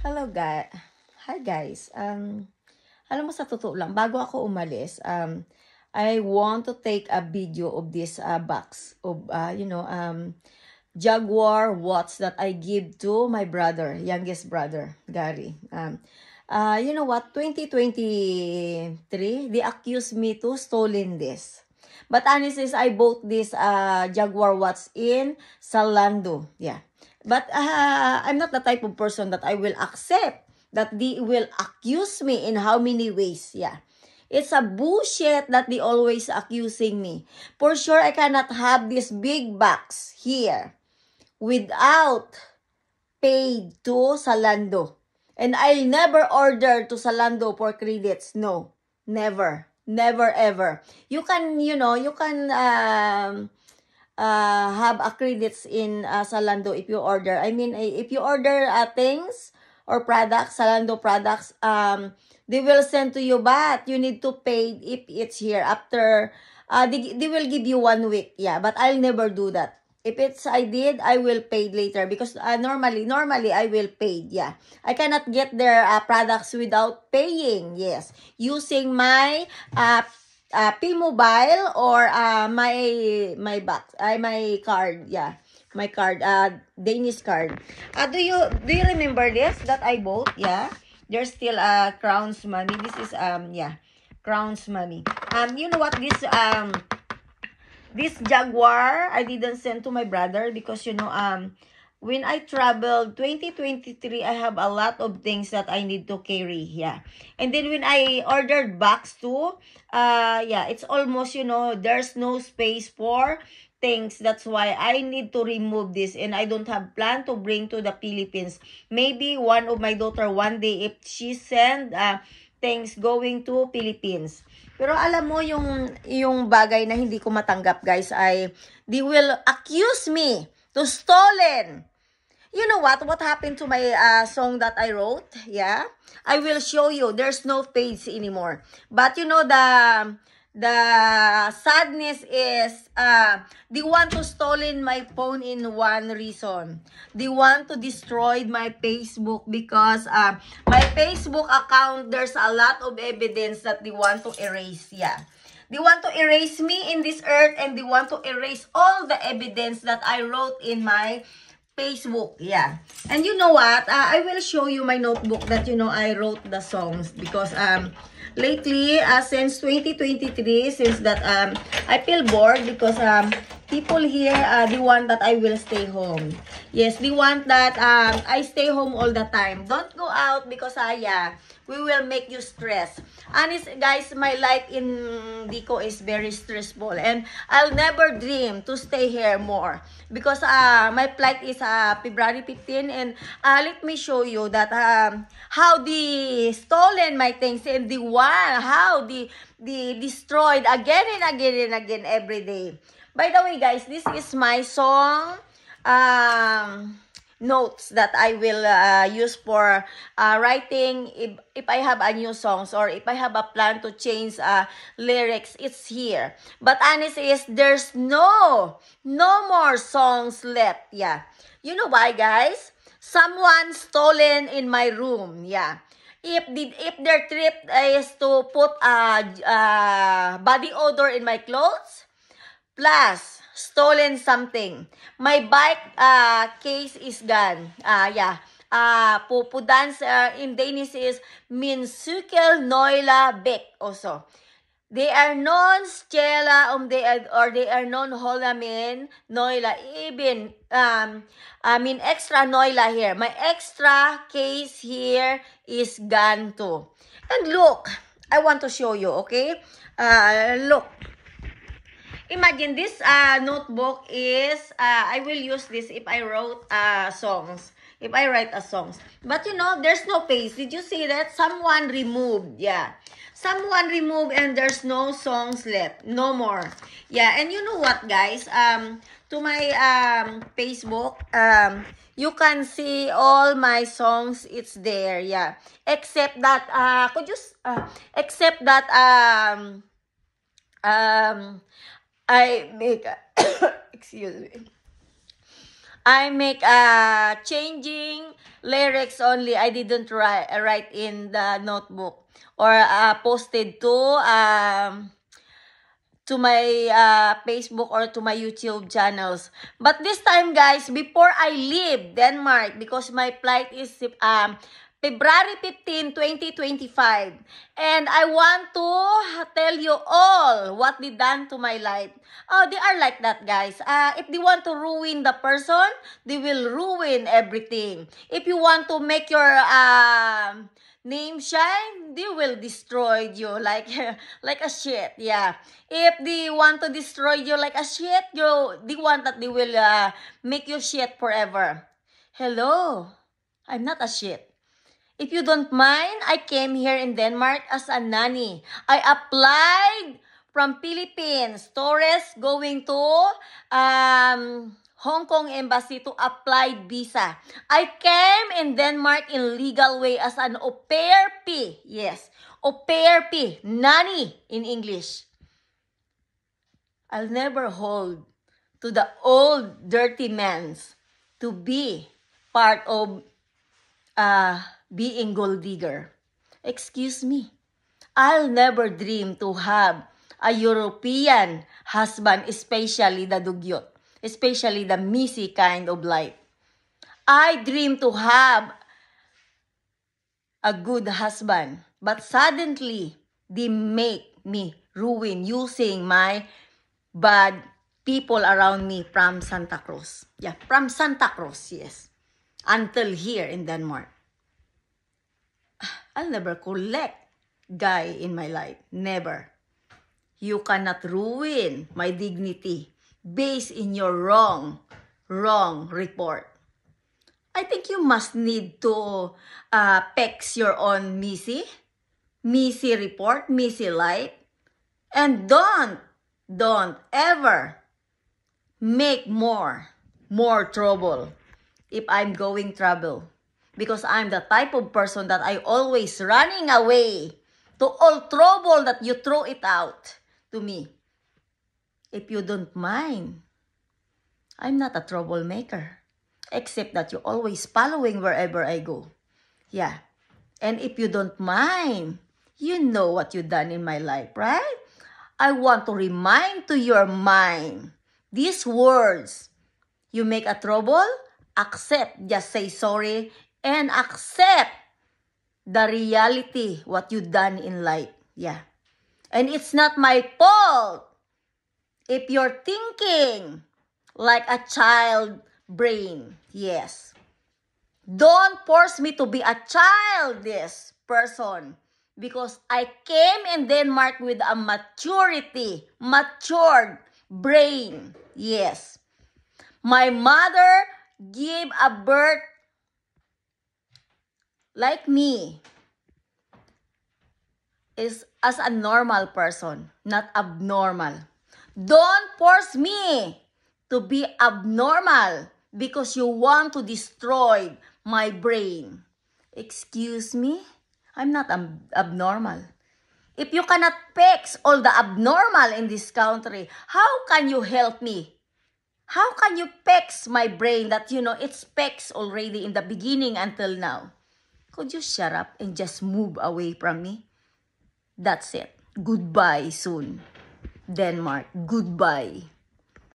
Hello guys. Hi guys. Alam mo sa totoo lang, bago ako umalis, I want to take a video of this box of Jaguar watch that I give to my brother, youngest brother, Gary. You know what? 2023, they accused me to stolen this. But honestly, I bought this Jaguar watch in Zalando. Yeah. But I'm not the type of person that I will accept that they will accuse me in how many ways. Yeah. It's a bullshit that they always accusing me. For sure, I cannot have this big box here without paid to Zalando. And I'll never order to Zalando for credits. No, never. Never ever. You can have a credits in Zalando if you order. I mean, if you order things or products, Zalando products, they will send to you, but you need to pay if it's here after. They will give you 1 week. Yeah, but I'll never do that. If I did, I will pay later because normally I will pay. Yeah, I cannot get their products without paying. Yes, using my P-Mobile or my box, my card. Yeah, my card, Danish card. Do you remember this that I bought? Yeah, there's still Crown's money. This is Crown's money. You know what, this Jaguar, I didn't send to my brother because, when I traveled 2023, I have a lot of things that I need to carry. Yeah. And then when I ordered box too, it's almost, there's no space for things. That's why I need to remove this and I don't have plan to bring to the Philippines. Maybe one of my daughter one day if she send things going to Philippines. Pero alam mo yung bagay na hindi ko matanggap, guys, ay they will accuse me to stolen. You know what happened to my song that I wrote? Yeah, I will show you. There's no page anymore. But the sadness is they want to stolen my phone in one reason. They want to destroy my Facebook because my Facebook account, there's a lot of evidence that they want to erase. Yeah, they want to erase me in this earth and they want to erase all the evidence that I wrote in my Facebook. Yeah. And you know what? I will show you my notebook that, I wrote the songs because lately, since 2023, since that I feel bored because people here, they want that I will stay home. Yes, they want that I stay home all the time. Don't go out because we will make you stress. Honest, guys, my life in Dico is very stressful and I'll never dream to stay here more because my flight is February 15 and let me show you that how they stolen my things and how they destroyed again and again and again every day. By the way, guys, this is my song notes that I will use for writing if I have a new songs or if I have a plan to change lyrics. It's here. But honestly, there's no more songs left. Yeah. You know why, guys? Someone stolen in my room. Yeah. If their trip is to put body odor in my clothes, plus stolen something. My bike case is gone. Pupudans in Danish is min cykel nøgler væk also. They are non-stjæler they are non-holder min nøgler. Even min extra nøgler here. My extra case here is gone too. And look, I want to show you, okay? Look. Imagine this notebook is, I will use this if I wrote songs. If I write a songs. But there's no page. Did you see that? Someone removed. Yeah. Someone removed and there's no songs left. No more. Yeah. And you know what, guys? To my Facebook, you can see all my songs. It's there. Yeah. Except that, I make excuse me. I make changing lyrics only. I didn't write in the notebook or posted to my Facebook or to my YouTube channels. But this time, guys, before I leave Denmark, because my flight is February 15, 2025, and I want to tell you all what they done to my life. Oh, they are like that, guys. If they want to ruin the person, they will ruin everything. If you want to make your name shine, they will destroy you like like a shit. Yeah, if they want to destroy you like a shit, they want that they will make you shit forever. Hello, I'm not a shit. If you don't mind, I came here in Denmark as a nanny. I applied from Philippines, tourist going to Hong Kong Embassy to apply visa. I came in Denmark in legal way as an au pair P. Yes, au pair P, nanny in English. I'll never hold to the old dirty men's to be part of being gold digger. Excuse me. I'll never dream to have a European husband, especially the dugyot, especially the messy kind of life. I dream to have a good husband, but suddenly they make me ruin using my bad people around me from Santa Cruz. Yeah, from Santa Cruz, yes. Until here in Denmark. I'll never collect guy in my life. Never. You cannot ruin my dignity based in your wrong report. I think you must need to fix your own messy report, messy life. And don't ever make more trouble if I'm going trouble. Because I'm the type of person that I always running away to all trouble that you throw it out to me. If you don't mind, I'm not a troublemaker. Except that you're always following wherever I go. Yeah. And if you don't mind, you know what you done in my life, right? I want to remind to your mind these words. You make a trouble, accept, just say sorry, and accept the reality, what you done in life. Yeah. And it's not my fault if you're thinking like a child brain. Yes. Don't force me to be a childish person because I came in Denmark with a matured brain. Yes. My mother gave a birth like me is as a normal person, not abnormal. Don't force me to be abnormal because you want to destroy my brain. Excuse me? I'm not abnormal. If you cannot fix all the abnormal in this country, how can you help me? How can you fix my brain that, it's fixed already in the beginning until now? Could you shut up and just move away from me? That's it. Goodbye soon. Denmark, goodbye.